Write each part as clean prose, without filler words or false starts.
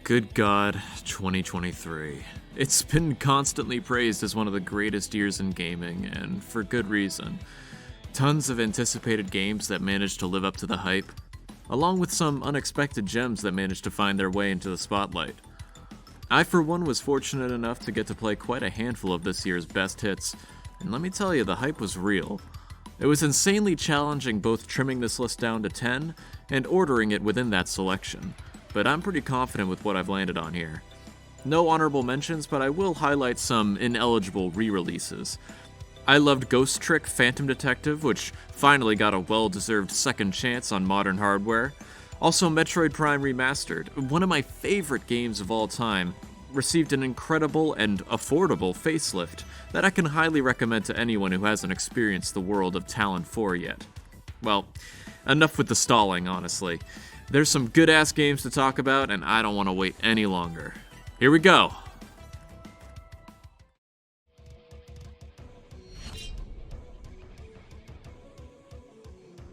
Good God, 2023. It's been constantly praised as one of the greatest years in gaming, and for good reason. Tons of anticipated games that managed to live up to the hype, along with some unexpected gems that managed to find their way into the spotlight. I, for one, was fortunate enough to get to play quite a handful of this year's best hits, and let me tell you, the hype was real. It was insanely challenging both trimming this list down to 10 and ordering it within that selection, but I'm pretty confident with what I've landed on here. No honorable mentions, but I will highlight some ineligible re-releases. I loved Ghost Trick Phantom Detective, which finally got a well-deserved second chance on modern hardware. Also, Metroid Prime Remastered, one of my favorite games of all time, received an incredible and affordable facelift that I can highly recommend to anyone who hasn't experienced the world of Talon 4 yet. Well, enough with the stalling, honestly. There's some good-ass games to talk about, and I don't want to wait any longer. Here we go!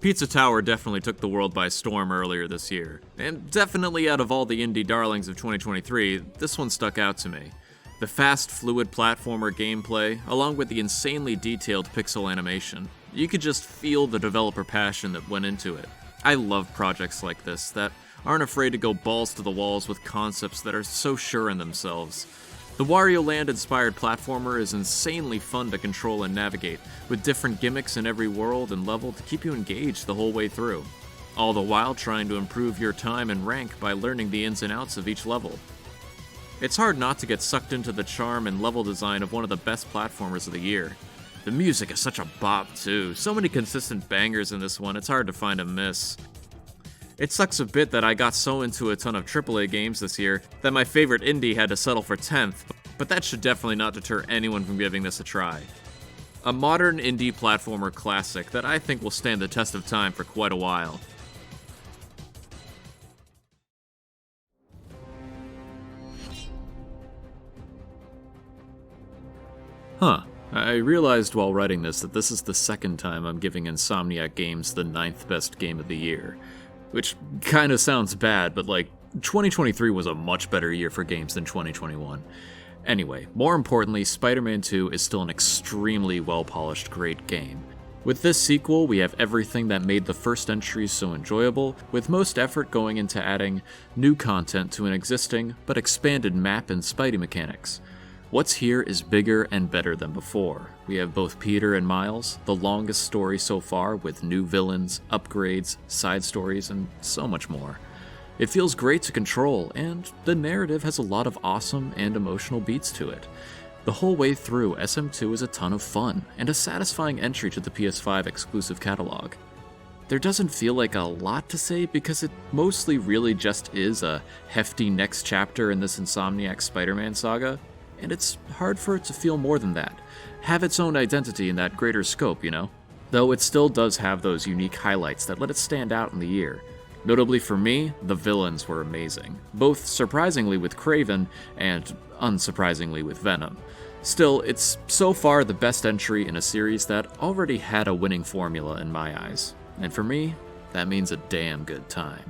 Pizza Tower definitely took the world by storm earlier this year, and definitely out of all the indie darlings of 2023, this one stuck out to me. The fast, fluid platformer gameplay, along with the insanely detailed pixel animation, you could just feel the developer passion that went into it. I love projects like this that aren't afraid to go balls to the walls with concepts that are so sure in themselves. The Wario Land-inspired platformer is insanely fun to control and navigate, with different gimmicks in every world and level to keep you engaged the whole way through, all the while trying to improve your time and rank by learning the ins and outs of each level. It's hard not to get sucked into the charm and level design of one of the best platformers of the year. The music is such a bop too, so many consistent bangers in this one, it's hard to find a miss. It sucks a bit that I got so into a ton of AAA games this year that my favorite indie had to settle for 10th, but that should definitely not deter anyone from giving this a try. A modern indie platformer classic that I think will stand the test of time for quite a while. I realized while writing this that this is the second time I'm giving Insomniac Games the 9th best game of the year. Which kinda sounds bad, but 2023 was a much better year for games than 2021. Anyway, more importantly, Spider-Man 2 is still an extremely well-polished great game. With this sequel, we have everything that made the first entry so enjoyable, with most effort going into adding new content to an existing, but expanded map and Spidey mechanics. What's here is bigger and better than before. We have both Peter and Miles, the longest story so far with new villains, upgrades, side stories, and so much more. It feels great to control, and the narrative has a lot of awesome and emotional beats to it. The whole way through, SM2 is a ton of fun, and a satisfying entry to the PS5 exclusive catalog. There doesn't feel like a lot to say because it mostly really just is a hefty next chapter in this Insomniac Spider-Man saga, and it's hard for it to feel more than that. Have its own identity in that greater scope, you know? Though it still does have those unique highlights that let it stand out in the year. Notably for me, the villains were amazing, both surprisingly with Kraven and unsurprisingly with Venom. Still, it's so far the best entry in a series that already had a winning formula in my eyes. And for me, that means a damn good time.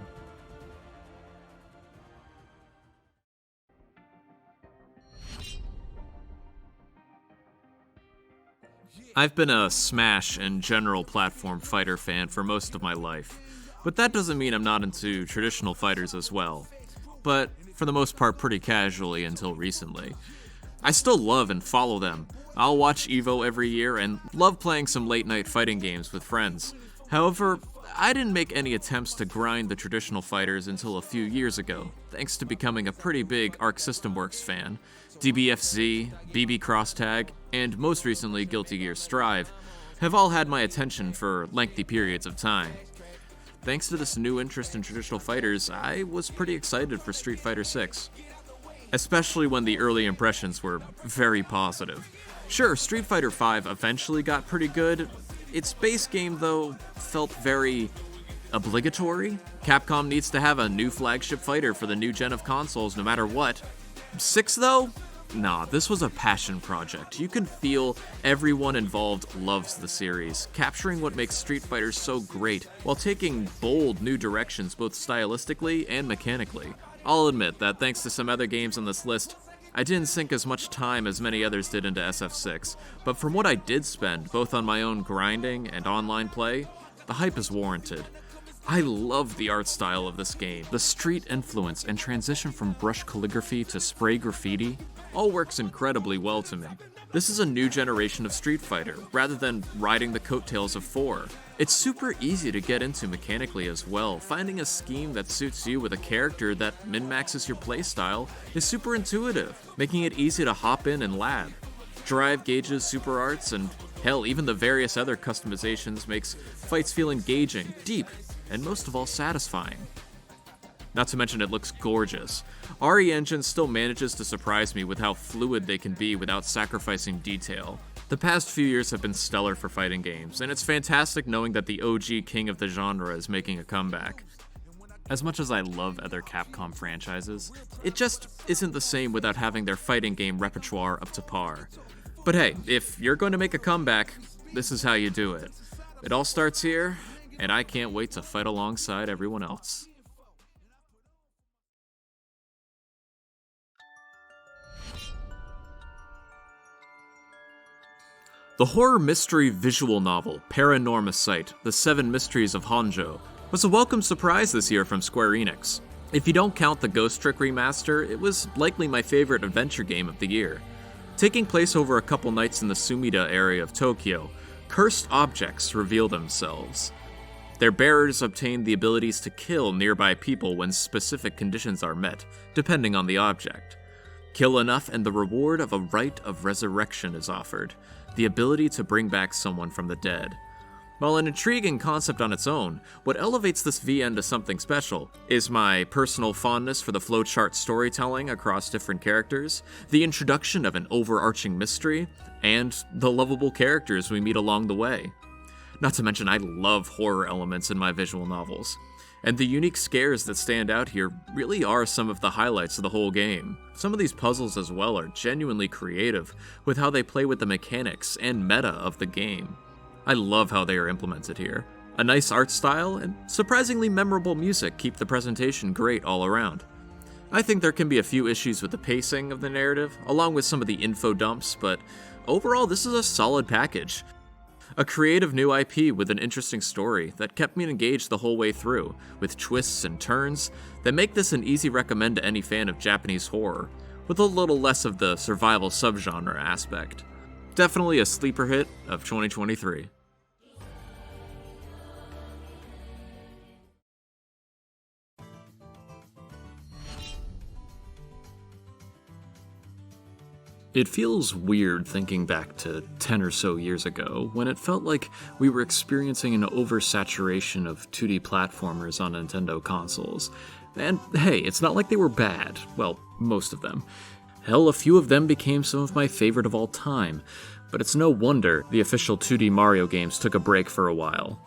I've been a Smash and general platform fighter fan for most of my life, but that doesn't mean I'm not into traditional fighters as well. But for the most part pretty casually until recently. I still love and follow them. I'll watch EVO every year and love playing some late night fighting games with friends. However, I didn't make any attempts to grind the traditional fighters until a few years ago, thanks to becoming a pretty big Arc System Works fan. DBFZ, BB Crosstag, and most recently Guilty Gear Strive have all had my attention for lengthy periods of time. Thanks to this new interest in traditional fighters, I was pretty excited for Street Fighter 6. Especially when the early impressions were very positive. Sure, Street Fighter 5 eventually got pretty good. Its base game, though, felt very obligatory. Capcom needs to have a new flagship fighter for the new gen of consoles no matter what. 6, though? Nah, this was a passion project. You can feel everyone involved loves the series, capturing what makes Street Fighter so great, while taking bold new directions both stylistically and mechanically. I'll admit that thanks to some other games on this list, I didn't sink as much time as many others did into SF6, but from what I did spend, both on my own grinding and online play, the hype is warranted. I love the art style of this game. The street influence and transition from brush calligraphy to spray graffiti all works incredibly well to me. This is a new generation of Street Fighter, rather than riding the coattails of 4. It's super easy to get into mechanically as well. Finding a scheme that suits you with a character that min-maxes your playstyle is super intuitive, making it easy to hop in and lab. Drive gauges, super arts, and hell, even the various other customizations makes fights feel engaging, deep, and most of all satisfying. Not to mention it looks gorgeous. RE Engine still manages to surprise me with how fluid they can be without sacrificing detail. The past few years have been stellar for fighting games, and it's fantastic knowing that the OG king of the genre is making a comeback. As much as I love other Capcom franchises, it just isn't the same without having their fighting game repertoire up to par. But hey, if you're going to make a comeback, this is how you do it. It all starts here, and I can't wait to fight alongside everyone else. The horror mystery visual novel, CrimockLyte, The Seven Mysteries of Honjo, was a welcome surprise this year from Square Enix. If you don't count the Ghost Trick remaster, it was likely my favorite adventure game of the year. Taking place over a couple nights in the Sumida area of Tokyo, cursed objects reveal themselves. Their bearers obtain the abilities to kill nearby people when specific conditions are met, depending on the object. Kill enough and the reward of a rite of resurrection is offered, the ability to bring back someone from the dead. While an intriguing concept on its own, what elevates this VN to something special is my personal fondness for the flowchart storytelling across different characters, the introduction of an overarching mystery, and the lovable characters we meet along the way. Not to mention I love horror elements in my visual novels, and the unique scares that stand out here really are some of the highlights of the whole game. Some of these puzzles as well are genuinely creative with how they play with the mechanics and meta of the game. I love how they are implemented here. A nice art style and surprisingly memorable music keep the presentation great all around. I think there can be a few issues with the pacing of the narrative, along with some of the info dumps, but overall this is a solid package. A creative new IP with an interesting story that kept me engaged the whole way through, with twists and turns that make this an easy recommend to any fan of Japanese horror, with a little less of the survival subgenre aspect. Definitely a sleeper hit of 2023. It feels weird thinking back to 10 or so years ago, when it felt like we were experiencing an oversaturation of 2D platformers on Nintendo consoles. And hey, it's not like they were bad. Well, most of them. Hell, a few of them became some of my favorite of all time. But it's no wonder the official 2D Mario games took a break for a while.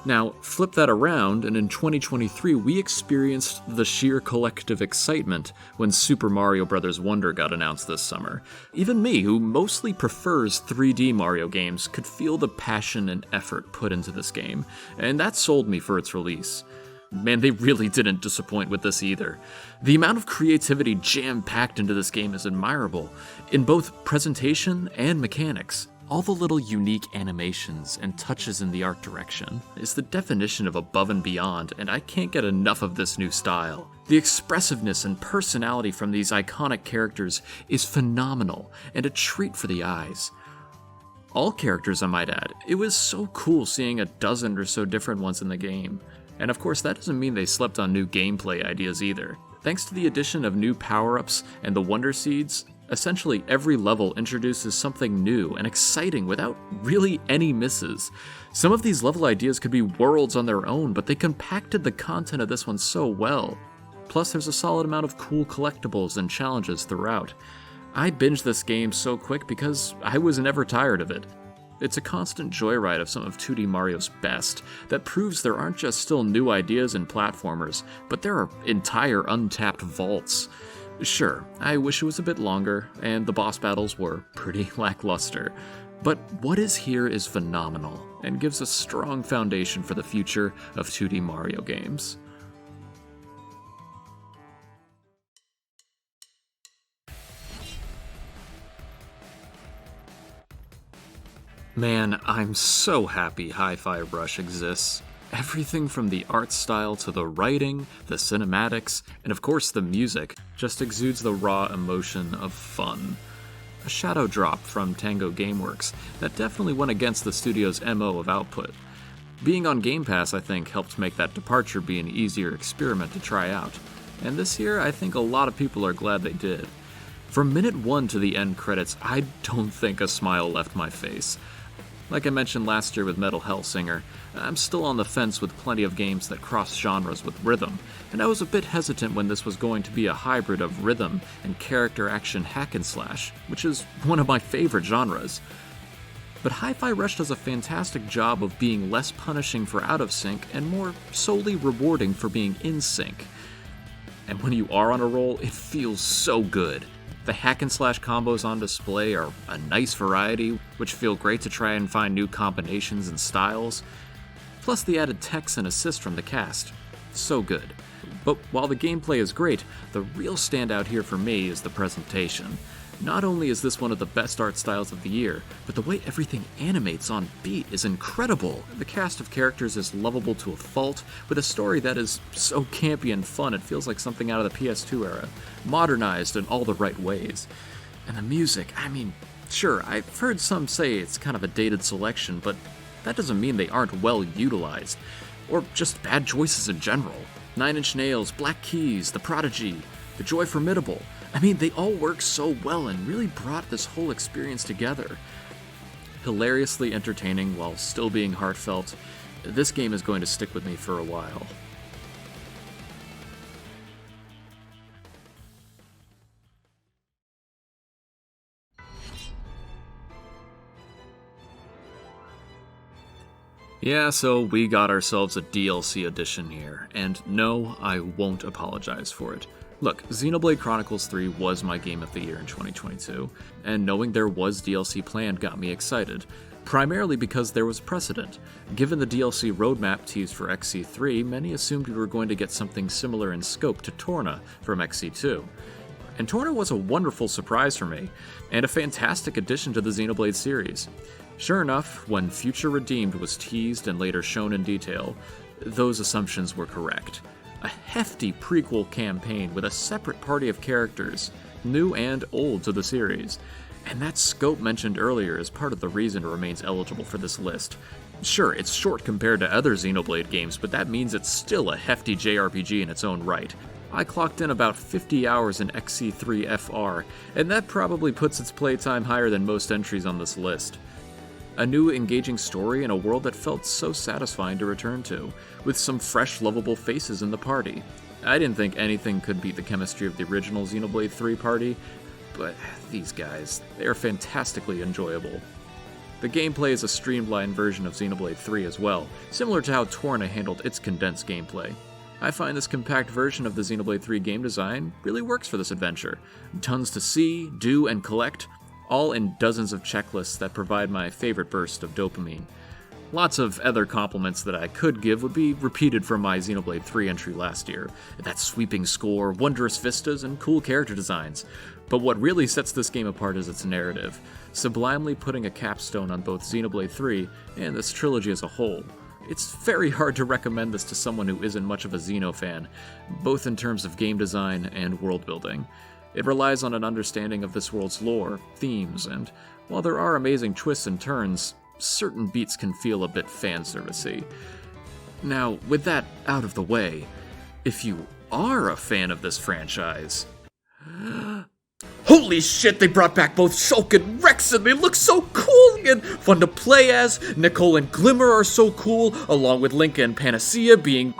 Now, flip that around, and in 2023 we experienced the sheer collective excitement when Super Mario Bros. Wonder got announced this summer. Even me, who mostly prefers 3D Mario games, could feel the passion and effort put into this game, and that sold me for its release. Man, they really didn't disappoint with this either. The amount of creativity jam-packed into this game is admirable, in both presentation and mechanics. All the little unique animations and touches in the art direction is the definition of above and beyond, and I can't get enough of this new style. The expressiveness and personality from these iconic characters is phenomenal and a treat for the eyes. All characters, I might add. It was so cool seeing a dozen or so different ones in the game. And of course, that doesn't mean they slept on new gameplay ideas either. Thanks to the addition of new power-ups and the Wonder Seeds, essentially every level introduces something new and exciting without really any misses. Some of these level ideas could be worlds on their own, but they compacted the content of this one so well. Plus, there's a solid amount of cool collectibles and challenges throughout. I binged this game so quick because I was never tired of it. It's a constant joyride of some of 2D Mario's best that proves there aren't just still new ideas in platformers, but there are entire untapped vaults. Sure, I wish it was a bit longer, and the boss battles were pretty lackluster, but what is here is phenomenal, and gives a strong foundation for the future of 2D Mario games. Man, I'm so happy Hi-Fi Rush exists. Everything from the art style to the writing, the cinematics, and of course the music just exudes the raw emotion of fun. A shadow drop from Tango Gameworks that definitely went against the studio's MO of output. Being on Game Pass, I think, helped make that departure be an easier experiment to try out. And this year, I think a lot of people are glad they did. From minute 1 to the end credits, I don't think a smile left my face. Like I mentioned last year with Metal Hellsinger, I'm still on the fence with plenty of games that cross genres with rhythm, and I was a bit hesitant when this was going to be a hybrid of rhythm and character action hack and slash, which is one of my favorite genres. But Hi-Fi Rush does a fantastic job of being less punishing for out of sync and more solely rewarding for being in sync. And when you are on a roll, it feels so good. The hack and slash combos on display are a nice variety, which feel great to try and find new combinations and styles. Plus the added text and assist from the cast. So good. But while the gameplay is great, the real standout here for me is the presentation. Not only is this one of the best art styles of the year, but the way everything animates on beat is incredible. The cast of characters is lovable to a fault, with a story that is so campy and fun it feels like something out of the PS2 era, modernized in all the right ways. And the music, I mean, sure, I've heard some say it's kind of a dated selection, but that doesn't mean they aren't well utilized, or just bad choices in general. Nine Inch Nails, Black Keys, The Prodigy, The Joy Formidable. I mean, they all work so well and really brought this whole experience together. Hilariously entertaining while still being heartfelt, this game is going to stick with me for a while. Yeah, so we got ourselves a DLC edition here, and no, I won't apologize for it. Look, Xenoblade Chronicles 3 was my game of the year in 2022, and knowing there was DLC planned got me excited, primarily because there was precedent. Given the DLC roadmap teased for XC3, many assumed we were going to get something similar in scope to Torna from XC2. And Torna was a wonderful surprise for me, and a fantastic addition to the Xenoblade series. Sure enough, when Future Redeemed was teased and later shown in detail, those assumptions were correct. A hefty prequel campaign with a separate party of characters, new and old to the series. And that scope mentioned earlier is part of the reason it remains eligible for this list. Sure, it's short compared to other Xenoblade games, but that means it's still a hefty JRPG in its own right. I clocked in about 50 hours in XC3 FR, and that probably puts its playtime higher than most entries on this list. A new, engaging story in a world that felt so satisfying to return to, with some fresh, lovable faces in the party. I didn't think anything could beat the chemistry of the original Xenoblade 3 party, but these guys, they are fantastically enjoyable. The gameplay is a streamlined version of Xenoblade 3 as well, similar to how Torna handled its condensed gameplay. I find this compact version of the Xenoblade 3 game design really works for this adventure. Tons to see, do, and collect, all in dozens of checklists that provide my favorite burst of dopamine. Lots of other compliments that I could give would be repeated from my Xenoblade 3 entry last year. That sweeping score, wondrous vistas, and cool character designs. But what really sets this game apart is its narrative, sublimely putting a capstone on both Xenoblade 3 and this trilogy as a whole. It's very hard to recommend this to someone who isn't much of a Xeno fan, both in terms of game design and world building. It relies on an understanding of this world's lore, themes, and while there are amazing twists and turns, certain beats can feel a bit fanservice-y. Now, with that out of the way, if you are a fan of this franchise... Holy shit, they brought back both Shulk and Rex, and they look so cool and fun to play as. Nicole and Glimmer are so cool, along with Link and Panacea being...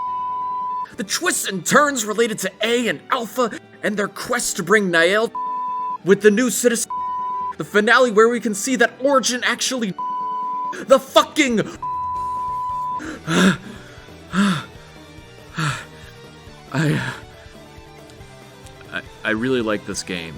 The twists and turns related to A and Alpha, and their quest to bring Nael with the new citizen. The finale where we can see that Origin actually the fucking I really like this game.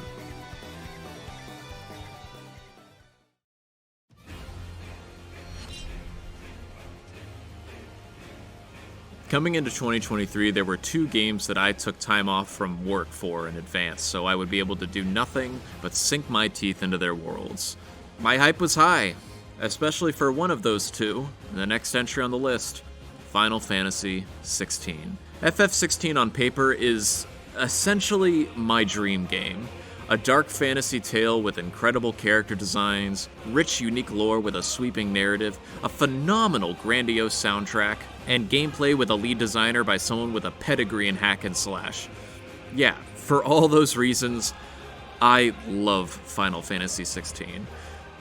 Coming into 2023, there were 2 games that I took time off from work for in advance, so I would be able to do nothing but sink my teeth into their worlds. My hype was high, especially for one of those two, the next entry on the list, Final Fantasy XVI. FF16 on paper is essentially my dream game. A dark fantasy tale with incredible character designs, rich, unique lore with a sweeping narrative, a phenomenal, grandiose soundtrack, and gameplay with a lead designer by someone with a pedigree in hack and slash. Yeah, for all those reasons, I love Final Fantasy XVI.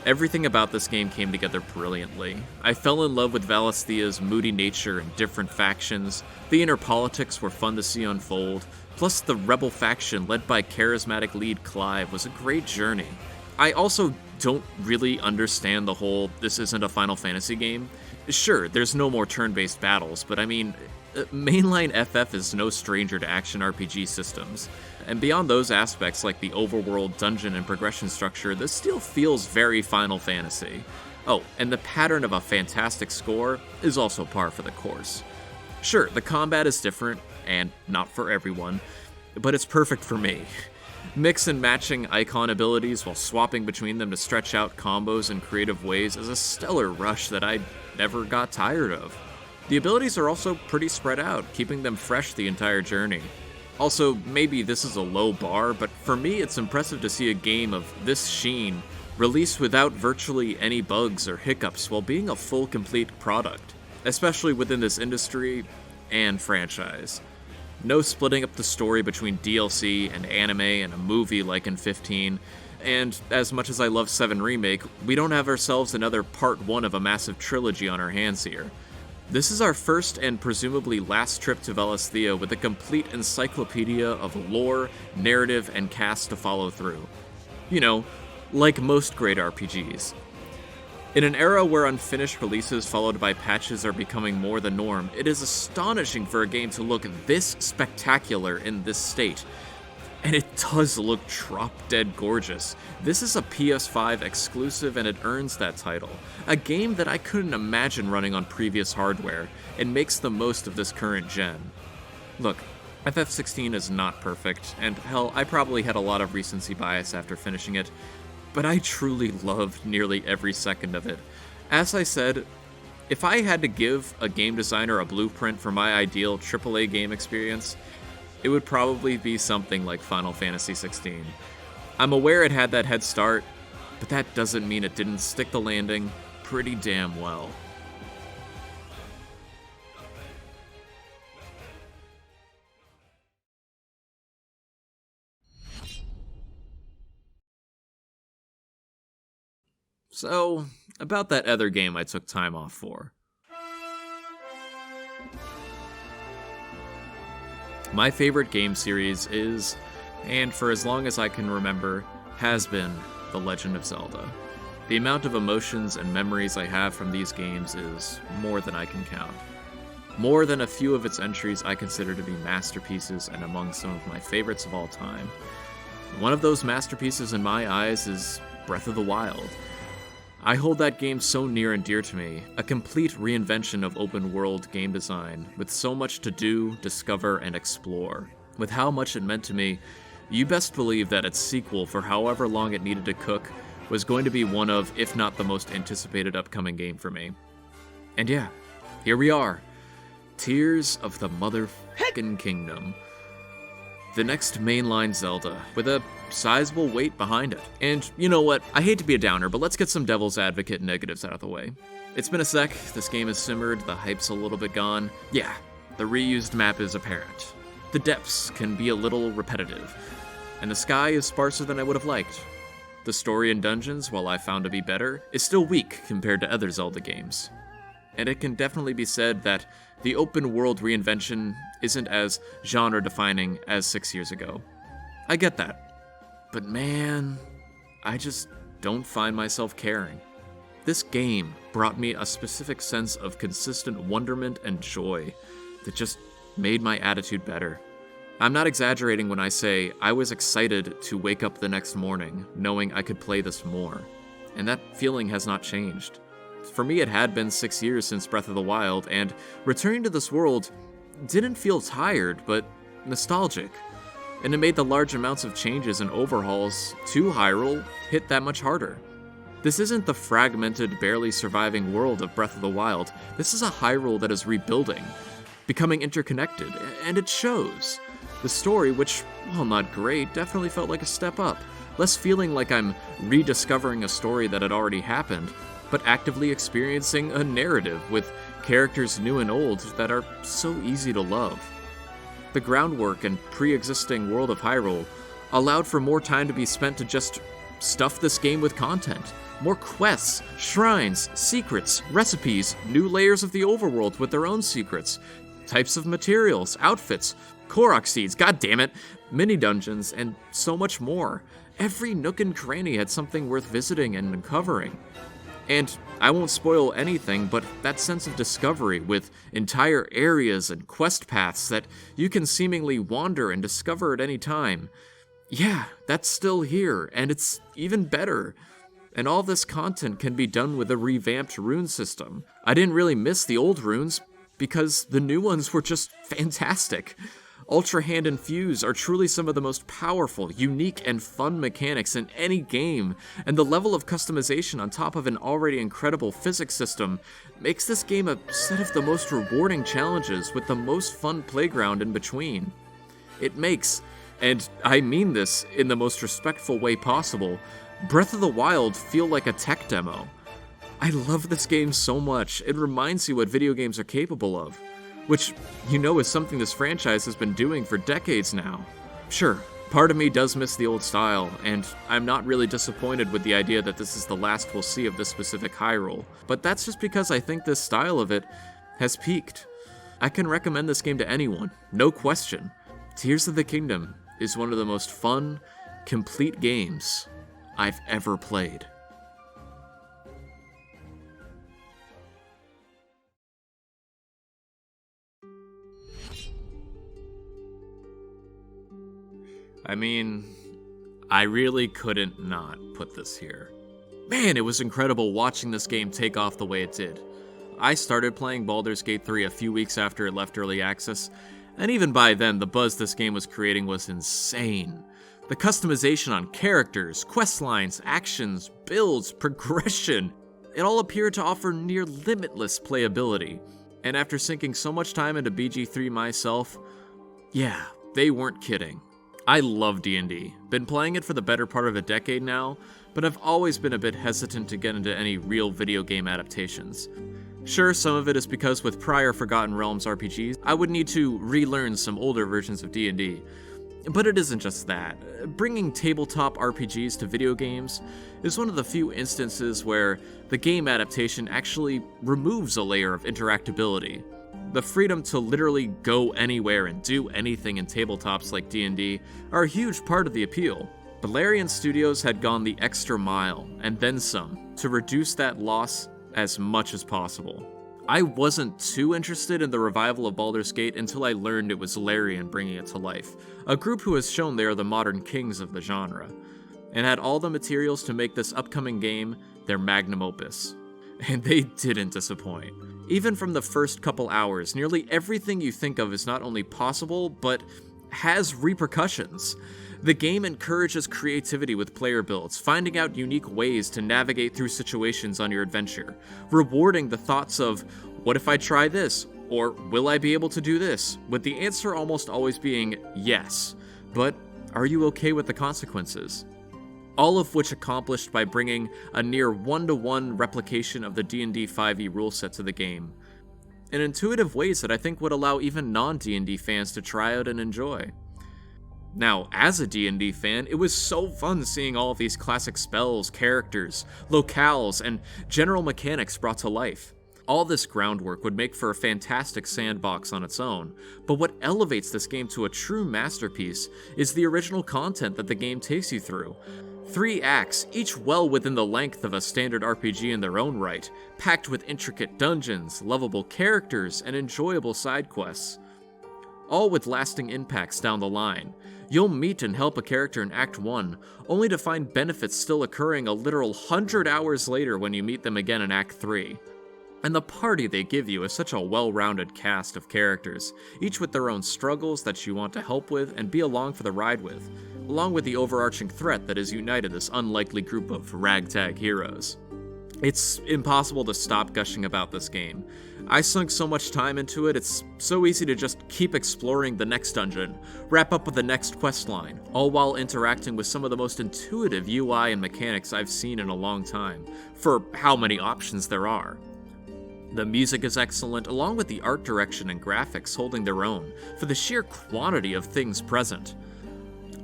Everything about this game came together brilliantly. I fell in love with Valisthea's moody nature and different factions. The inner politics were fun to see unfold. Plus, the rebel faction led by charismatic lead Clive was a great journey. I also don't really understand the whole "this isn't a Final Fantasy game." Sure, there's no more turn-based battles, but I mean, mainline FF is no stranger to action RPG systems. And beyond those aspects like the overworld, dungeon, and progression structure, this still feels very Final Fantasy. Oh, and the pattern of a fantastic score is also par for the course. Sure, the combat is different, and not for everyone, but it's perfect for me. Mix and matching icon abilities while swapping between them to stretch out combos in creative ways is a stellar rush that I never got tired of. The abilities are also pretty spread out, keeping them fresh the entire journey. Also, maybe this is a low bar, but for me it's impressive to see a game of this sheen released without virtually any bugs or hiccups while being a full, complete product, especially within this industry and franchise. No splitting up the story between DLC and anime and a movie like in 15, and as much as I love 7 Remake, we don't have ourselves another part 1 of a massive trilogy on our hands here. This is our first and presumably last trip to Valisthea with a complete encyclopedia of lore, narrative, and cast to follow through. You know, like most great RPGs. In an era where unfinished releases followed by patches are becoming more the norm, it is astonishing for a game to look this spectacular in this state. And it does look drop-dead gorgeous. This is a PS5 exclusive and it earns that title. A game that I couldn't imagine running on previous hardware, and makes the most of this current gen. Look, FF16 is not perfect, and hell, I probably had a lot of recency bias after finishing it, but I truly loved nearly every second of it. As I said, if I had to give a game designer a blueprint for my ideal AAA game experience, it would probably be something like Final Fantasy XVI. I'm aware it had that head start, but that doesn't mean it didn't stick the landing pretty damn well. So, about that other game I took time off for. My favorite game series is, and for as long as I can remember, has been The Legend of Zelda. The amount of emotions and memories I have from these games is more than I can count. More than a few of its entries I consider to be masterpieces and among some of my favorites of all time. One of those masterpieces in my eyes is Breath of the Wild. I hold that game so near and dear to me, a complete reinvention of open-world game design, with so much to do, discover, and explore. With how much it meant to me, you best believe that its sequel, for however long it needed to cook, was going to be one of, if not the most anticipated upcoming game for me. And yeah, here we are. Tears of the Motherfucking Kingdom. The next mainline Zelda, with a sizable weight behind it. And you know what, I hate to be a downer, but let's get some devil's advocate negatives out of the way. It's been a sec, this game has simmered, the hype's a little bit gone. Yeah, the reused map is apparent. The depths can be a little repetitive. And the sky is sparser than I would have liked. The story and dungeons, while I found to be better, is still weak compared to other Zelda games. And it can definitely be said that the open world reinvention isn't as genre-defining as 6 years ago. I get that. But man, I just don't find myself caring. This game brought me a specific sense of consistent wonderment and joy that just made my attitude better. I'm not exaggerating when I say I was excited to wake up the next morning knowing I could play this more, and that feeling has not changed. For me, it had been 6 years since Breath of the Wild, and returning to this world didn't feel tired, but nostalgic. And it made the large amounts of changes and overhauls to Hyrule hit that much harder. This isn't the fragmented, barely surviving world of Breath of the Wild. This is a Hyrule that is rebuilding, becoming interconnected, and it shows. The story, which, while not great, definitely felt like a step up, less feeling like I'm rediscovering a story that had already happened, but actively experiencing a narrative with characters new and old that are so easy to love. The groundwork and pre-existing world of Hyrule allowed for more time to be spent to just stuff this game with content. More quests, shrines, secrets, recipes, new layers of the overworld with their own secrets, types of materials, outfits, Korok seeds, goddammit, mini dungeons, and so much more. Every nook and cranny had something worth visiting and uncovering. And I won't spoil anything, but that sense of discovery with entire areas and quest paths that you can seemingly wander and discover at any time. Yeah, that's still here, and it's even better. And all this content can be done with a revamped rune system. I didn't really miss the old runes, because the new ones were just fantastic. Ultra Hand and Fuse are truly some of the most powerful, unique, and fun mechanics in any game, and the level of customization on top of an already incredible physics system makes this game a set of the most rewarding challenges with the most fun playground in between. It makes, and I mean this in the most respectful way possible, Breath of the Wild feel like a tech demo. I love this game so much, it reminds you what video games are capable of. Which, you know, is something this franchise has been doing for decades now. Sure, part of me does miss the old style, and I'm not really disappointed with the idea that this is the last we'll see of this specific Hyrule, but that's just because I think this style of it has peaked. I can recommend this game to anyone, no question. Tears of the Kingdom is one of the most fun, complete games I've ever played. I mean, I really couldn't not put this here. Man, it was incredible watching this game take off the way it did. I started playing Baldur's Gate 3 a few weeks after it left early access, and even by then, the buzz this game was creating was insane. The customization on characters, quest lines, actions, builds, progression, it all appeared to offer near limitless playability. And after sinking so much time into BG3 myself, yeah, they weren't kidding. I love D&D, been playing it for the better part of a decade now, but I've always been a bit hesitant to get into any real video game adaptations. Sure, some of it is because with prior Forgotten Realms RPGs, I would need to relearn some older versions of D&D. But it isn't just that. Bringing tabletop RPGs to video games is one of the few instances where the game adaptation actually removes a layer of interactability. The freedom to literally go anywhere and do anything in tabletops like D&D are a huge part of the appeal. But Larian Studios had gone the extra mile, and then some, to reduce that loss as much as possible. I wasn't too interested in the revival of Baldur's Gate until I learned it was Larian bringing it to life, a group who has shown they are the modern kings of the genre, and had all the materials to make this upcoming game their magnum opus. And they didn't disappoint. Even from the first couple hours, nearly everything you think of is not only possible, but has repercussions. The game encourages creativity with player builds, finding out unique ways to navigate through situations on your adventure, rewarding the thoughts of, what if I try this? Or will I be able to do this? With the answer almost always being yes. But are you okay with the consequences? All of which accomplished by bringing a near one-to-one replication of the D&D 5e rule set to the game, in intuitive ways that I think would allow even non-D&D fans to try out and enjoy. Now, as a D&D fan, it was so fun seeing all of these classic spells, characters, locales, and general mechanics brought to life. All this groundwork would make for a fantastic sandbox on its own, but what elevates this game to a true masterpiece is the original content that the game takes you through. 3 acts, each well within the length of a standard RPG in their own right, packed with intricate dungeons, lovable characters, and enjoyable side quests. All with lasting impacts down the line. You'll meet and help a character in Act 1, only to find benefits still occurring a literal 100 hours later when you meet them again in Act 3. And the party they give you is such a well-rounded cast of characters, each with their own struggles that you want to help with and be along for the ride with, along with the overarching threat that has united this unlikely group of ragtag heroes. It's impossible to stop gushing about this game. I sunk so much time into it, it's so easy to just keep exploring the next dungeon, wrap up with the next questline, all while interacting with some of the most intuitive UI and mechanics I've seen in a long time, for how many options there are. The music is excellent, along with the art direction and graphics holding their own, for the sheer quantity of things present.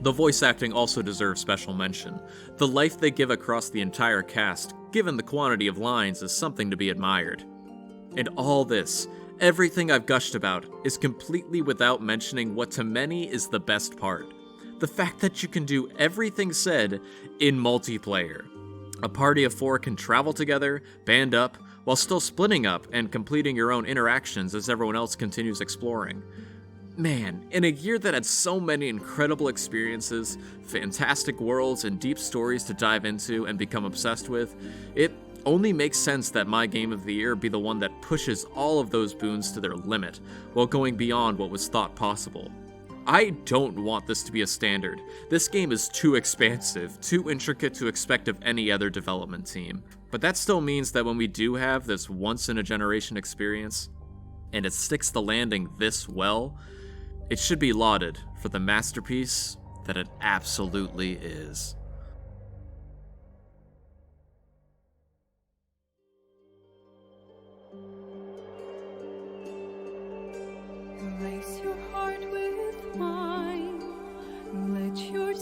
The voice acting also deserves special mention. The life they give across the entire cast, given the quantity of lines, is something to be admired. And all this, everything I've gushed about, is completely without mentioning what to many is the best part. The fact that you can do everything said in multiplayer. A party of 4 can travel together, band up, while still splitting up and completing your own interactions as everyone else continues exploring. Man, in a year that had so many incredible experiences, fantastic worlds, and deep stories to dive into and become obsessed with, it only makes sense that my game of the year be the one that pushes all of those boons to their limit, while going beyond what was thought possible. I don't want this to be a standard. This game is too expansive, too intricate to expect of any other development team. But that still means that when we do have this once-in-a-generation experience, and it sticks the landing this well, it should be lauded for the masterpiece that it absolutely is. Embrace your heart with mine. Let your